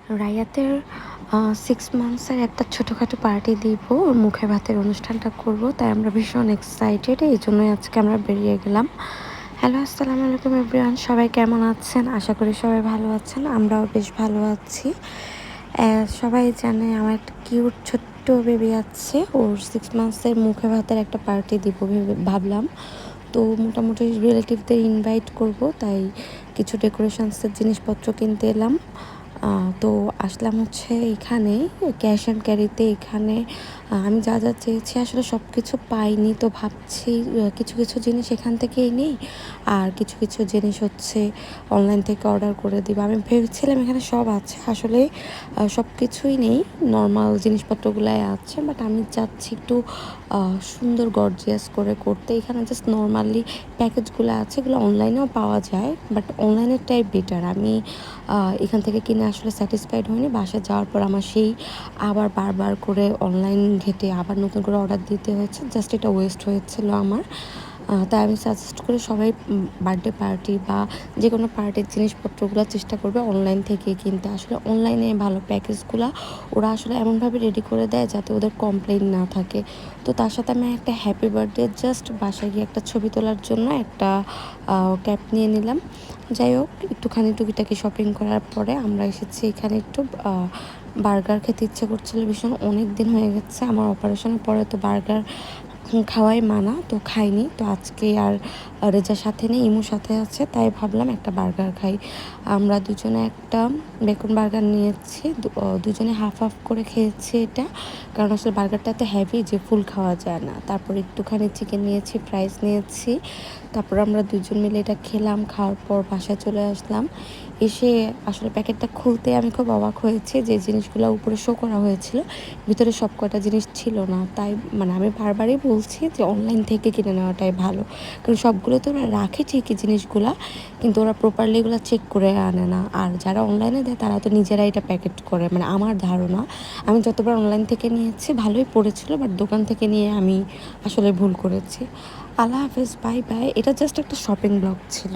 রায়াতের 6 মান্থসের একটা ছোটোখাটো পার্টি দিব। ওর মুখে ভাতের অনুষ্ঠানটা করব। তাই আমরা ভীষণ এক্সাইটেড। এইজন্যই আজকে আমরা বেরিয়ে গেলাম। হ্যালো, আসসালামু আলাইকুম এভরিওয়ান। সবাই কেমন আছেন? আশা করি সবাই ভালো আছেন। আমরাও বেশ ভালো আছি। সবাই জানে আমার একটা কিউট ছোট্ট বেবি আছে। ওর 6 মান্থসের মুখে ভাতের একটা পার্টি দিব ভেবে ভাবলাম। তো মোটামুটি রিলেটিভদের ইনভাইট করব, তাই কিছু ডেকোরেশনসের জিনিসপত্র কিনতে এলাম। তো আসলাম হচ্ছে এখানে ক্যাশ অ্যান্ড ক্যারিতে। এখানে আমি যা যা চেয়েছি আসলে সব কিছু পাইনি, তো ভাবছি কিছু কিছু জিনিস এখান থেকেই নিই, আর কিছু কিছু জিনিস হচ্ছে অনলাইন থেকে অর্ডার করে দিব। আমি ভেবেছিলাম এখানে সব আছে, আসলে সব কিছুই নেই, নর্মাল জিনিসপত্রগুলাই আছে, বাট আমি চাচ্ছি একটু সুন্দর গর্জিয়াস করে করতে। এখানে জাস্ট নর্মালি প্যাকেজগুলো আছে, এগুলো অনলাইনেও পাওয়া যায়, বাট অনলাইনেরটাই বেটার। আমি এখান থেকে কিনে আসলে স্যাটিসফাইড হয়নি। বাসায় যাওয়ার পর আমার সেই আবার বারবার করে অনলাইন ঘেটে আবার নতুন করে অর্ডার দিতে হয়েছে, জাস্ট এটা ওয়েস্ট হয়েছিল আমার। তাই আমি সাজেস্ট করি সবাই বার্থডে পার্টি বা যে কোনো পার্টির জিনিসপত্রগুলো চেষ্টা করবে অনলাইন থেকে কিনতে। আসলে অনলাইনে ভালো প্যাকেজগুলো ওরা আসলে এমনভাবে রেডি করে দেয় যাতে ওদের কমপ্লেন না থাকে। তো তার সাথে আমি একটা হ্যাপি বার্থডে জাস্ট বাসায় গিয়ে একটা ছবি তোলার জন্য একটা ক্যাপ নিয়ে নিলাম। যাই হোক, একটুখানি টুকিটাকি শপিং করার পরে আমরা এসেছি এখানে একটু বার্গার খেতে ইচ্ছে করছিল ভীষণ। অনেক দিন হয়ে গেছে, আমার অপারেশনের পরে তো বার্গার খাওয়াই মানা, তো খাইনি। তো আজকে আর রেজার সাথে নেই, ইমুর সাথে আছে, তাই ভাবলাম একটা বার্গার খাই। আমরা দুজনে একটা বেকন বার্গার নিয়েছি, দুজনে হাফ হাফ করে খেয়েছি এটা, কারণ আসলে বার্গারটা এত হেভি যে ফুল খাওয়া যায় না। তারপর একটুখানি চিকেন নিয়েছি, ফ্রাইস নিয়েছি, তারপর আমরা দুজন মিলে এটা খেলাম। খাওয়ার পর বাসায় চলে আসলাম। এসে আসলে প্যাকেটটা খুলতে আমি খুব অবাক হয়েছি, যে জিনিসগুলো উপরে শো করা হয়েছিল ভিতরে সব কটা জিনিস ছিল না। তাই আমি বারবারই বলছি যে অনলাইন থেকে কিনে নেওয়াটাই ভালো, কারণ সবগুলো তো ওরা রাখে ঠিকই জিনিসগুলা, কিন্তু ওরা প্রপারলি এগুলো চেক করে আনে না। আর যারা অনলাইনে দেয় তারা তো নিজেরাই এটা প্যাকেট করে, আমার ধারণা। আমি যতবার অনলাইন থেকে নিয়েছি ভালোই পড়েছিল, বাট দোকান থেকে নিয়ে আমি আসলে ভুল করেছি। আল্লাহ হাফেজ, বাই বাই। এটা জাস্ট একটা শপিং ব্লগ ছিল।